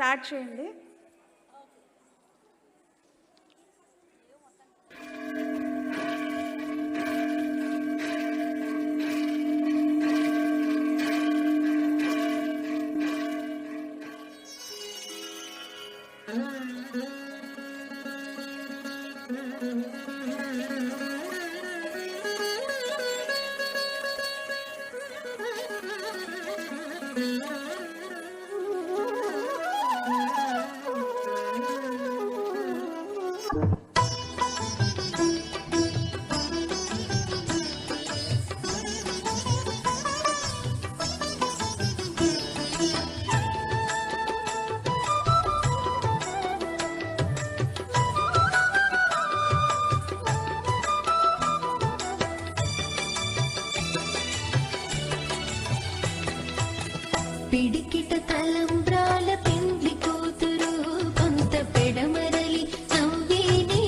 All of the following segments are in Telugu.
స్టార్ట్ చేయండి. పిడికిట తలంబ్రాల పెండ్లి కూతురు కొంత పెడమరలి నవ్వేనే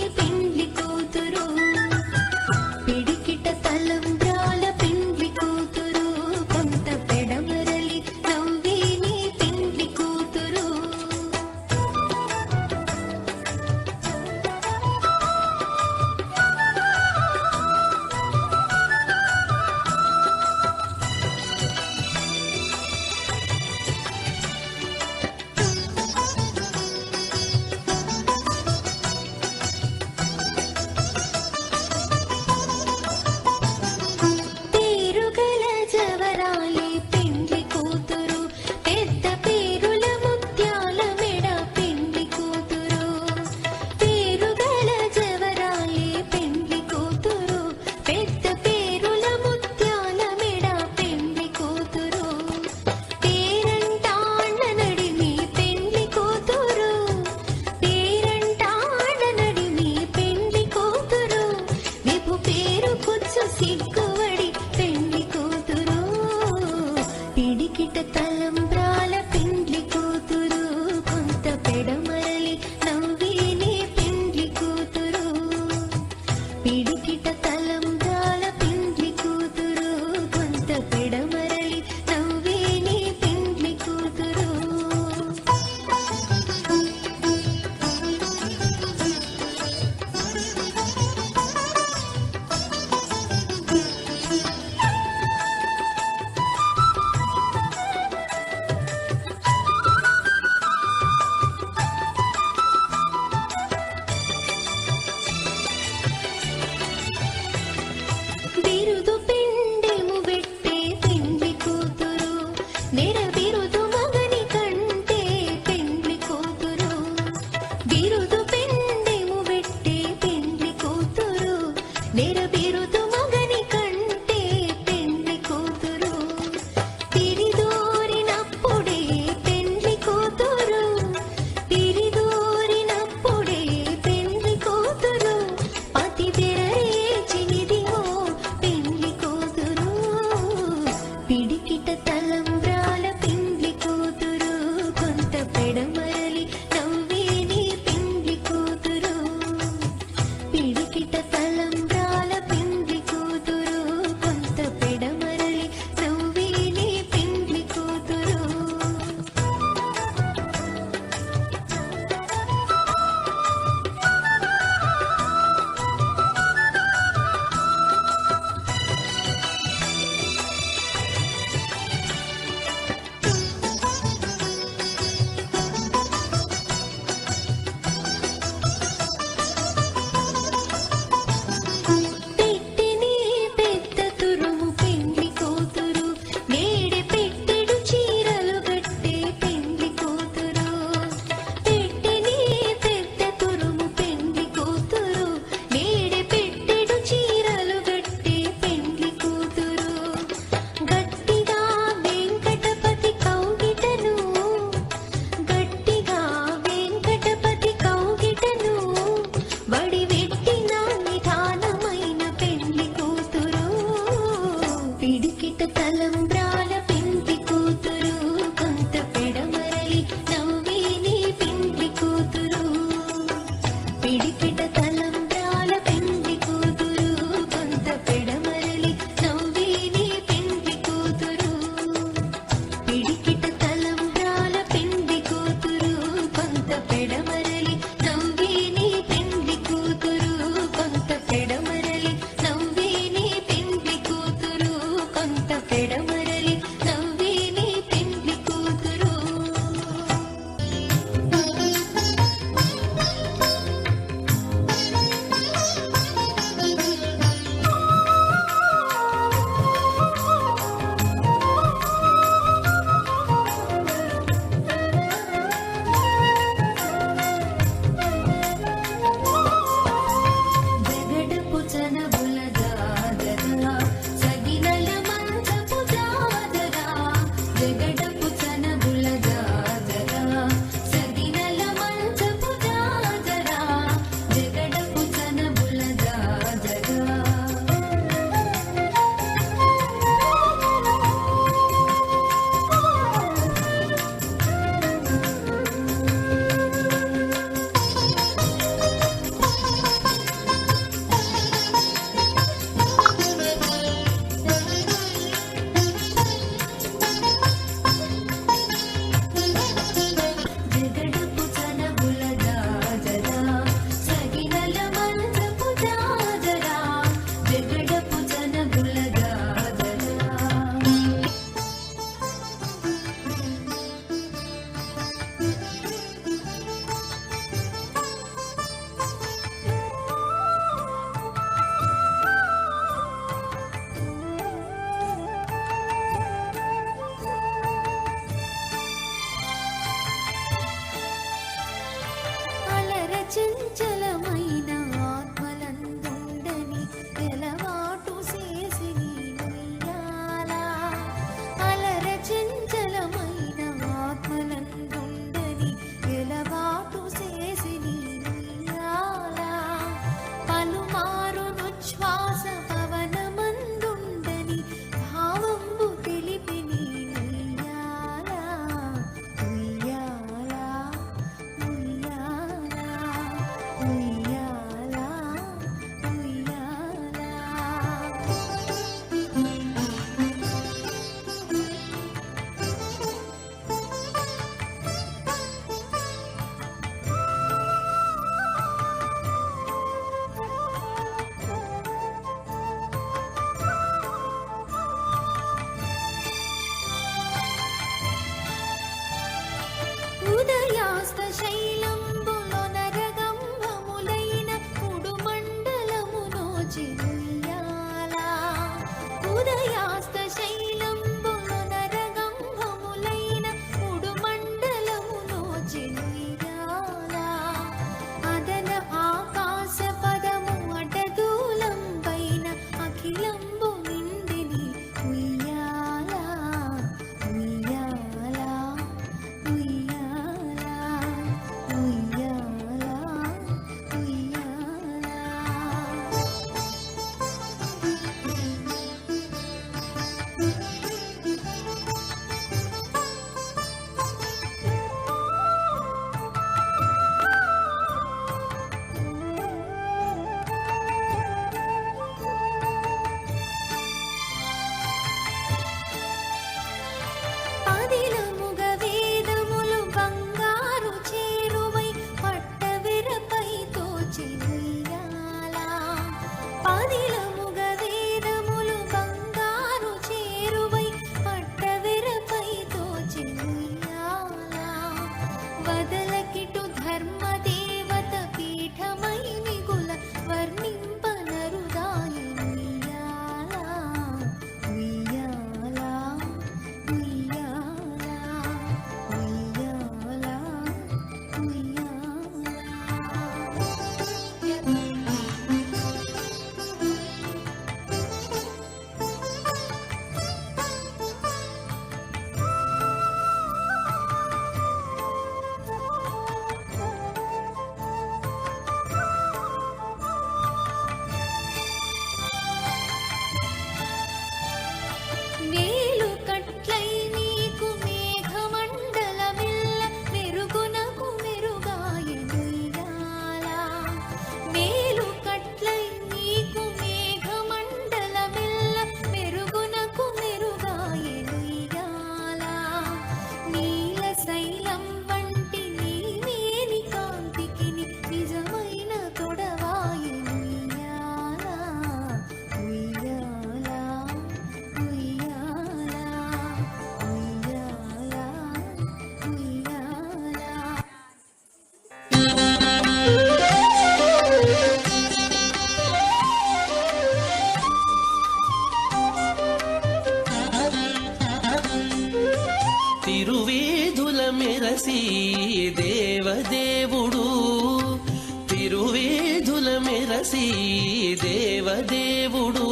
మెరసి దేవదేవుడు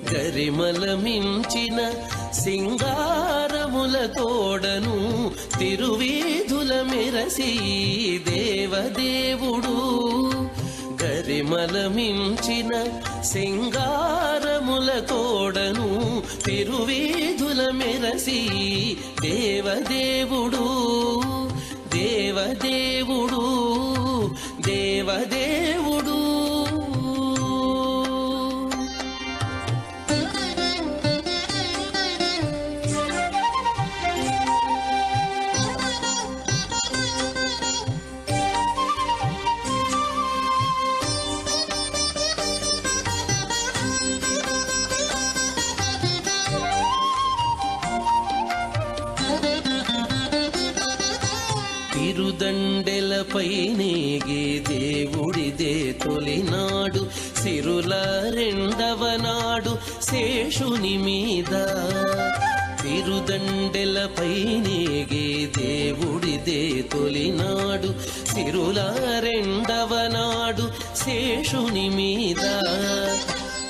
గరిమల మించిన సింగారముల తోడను తిరువీధుల మెరసి దేవదేవుడు గరిమల మించిన సింగారముల తోడను తిరువీధుల మెరసి దేవదేవుడు దేవదేవుడు దేవదేవుడు తిరుదండెలపై నేగే దేవుడిదే తొలినాడు సిరుల రెండవ నాడు శేషుని మీద తిరుదండెలపై నేగే దేవుడిదే తొలినాడు సిరుల రెండవ నాడు శేషుని మీద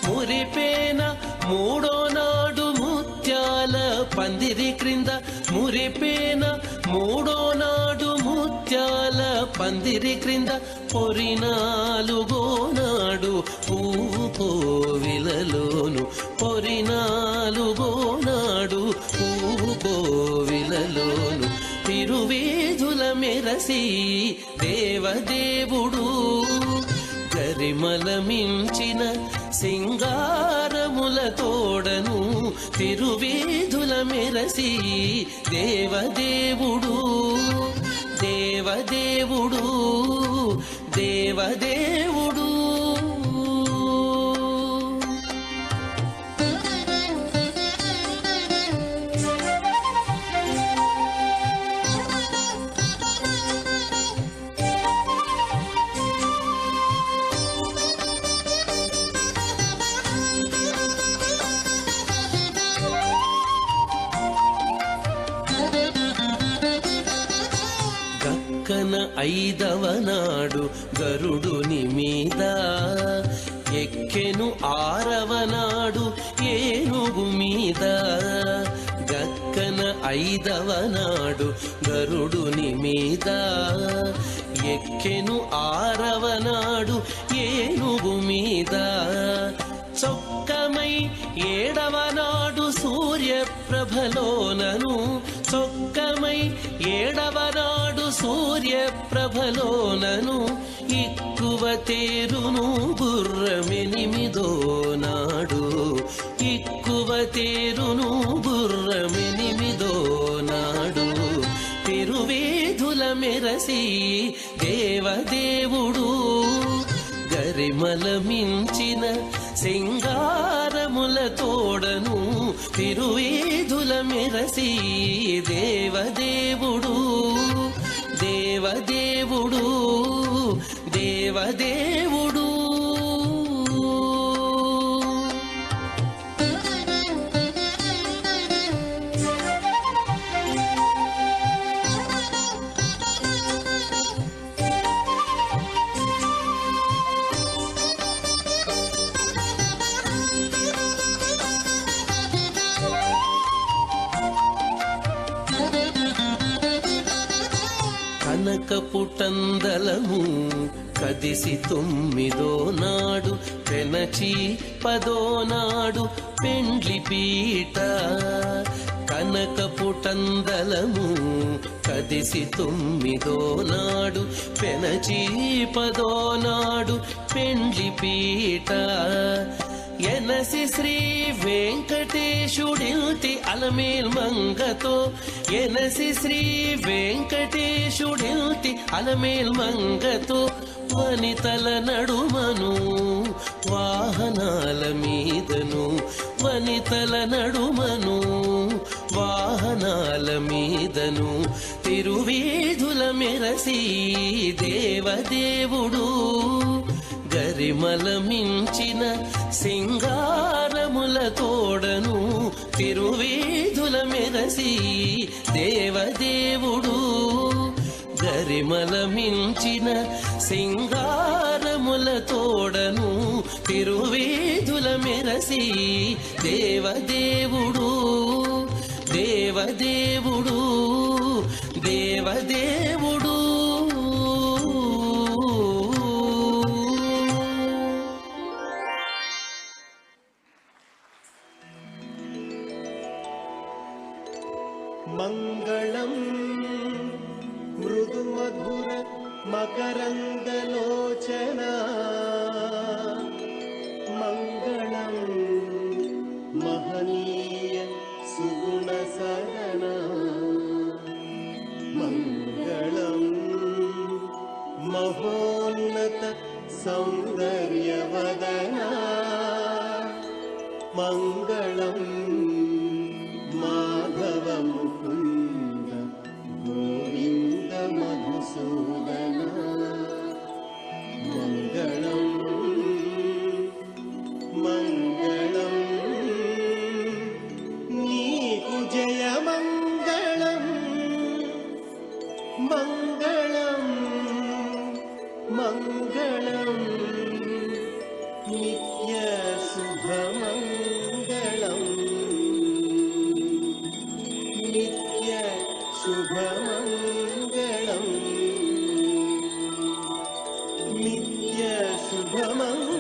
మురిపేన మూడో నాడు ముత్యాల పందిరి క్రింద మురిపేన మూడో నాడు ముత్యాల పందిరి క్రింద పొరినాలుగో నాడు పువ్వు కోవిలలోను పొరినాలుగో నాడు పువ్వు కోవిలలోను తిరువేధుల మెరసి దేవదేవుడు గరిమల మించిన సింగారముల తోడను తిరువేధుల మెరసి దేవదేవుడు దేవదేవుడు దేవదేవుడు గక్కన ఐదవ నాడు గరుడుని మీద ఎక్కెను ఆరవ నాడు ఏనుగు మీద గక్కన ఐదవ నాడు గరుడుని మీద ఎక్కెను ఆరవ నాడు ఏనుగు మీద చొక్కమై ఏడవ నాడు సూర్యప్రభలోనను చొక్కమై ఏడవ నాడు సూర్యప్రభలోనను ఎక్కువ తేరును గుర్రమెనిమిదో నాడు ఎక్కువ తేరును గుర్రమెనిమిదో నాడు తిరువేధుల మెరసి దేవదేవుడు గరిమల మించిన సింగారముల తోడను తిరువేధుల మెరసి దేవదేవుడు దేవదేవుడు దేవదేవుడు కనకపుటందలము కదిసి తొమ్మిదో నాడు పెనచి పదో నాడు పెండ్లి పీట కనకపుటందలము కదిసి తొమ్మిదో నాడు పెనచి పదో నాడు పెండ్లి పీట ఎనసి శ్రీ వెంకటేశుడిల్తి అలమేల్ మంగతో ఎనసి శ్రీ వెంకటేశుడిల్తి అలమేల్ మంగతో వనితల నడుమను వాహనాల మీదను వనితల నడుమను వాహనాల మీదను తిరువేధుల మెరసి దేవదేవుడు గరిమల మించిన సింగారముల తోడను తిరువేధుల మెరసి దేవదేవుడు గరిమల మించిన సింగారముల మంగళముల తోడను తిరువేధుల మెరసి దేవదేవుడు దేవదేవుడు దేవదేవుడు మంగళం మృదు మధుర మకరందలోచన మంగళం మహనీయ సుగుణ సరణ మంగళం మహోన్నత సౌందర్యవదన మంగళం మాధవ ముకుంద గోవింద మధుసూదన మంగళం మంగళం నీకు జయ మంగళం మంగళం మంగళం నిత్య శుభమంగళం నిత్య శుభమంగళం నిత్య శుభమంగళం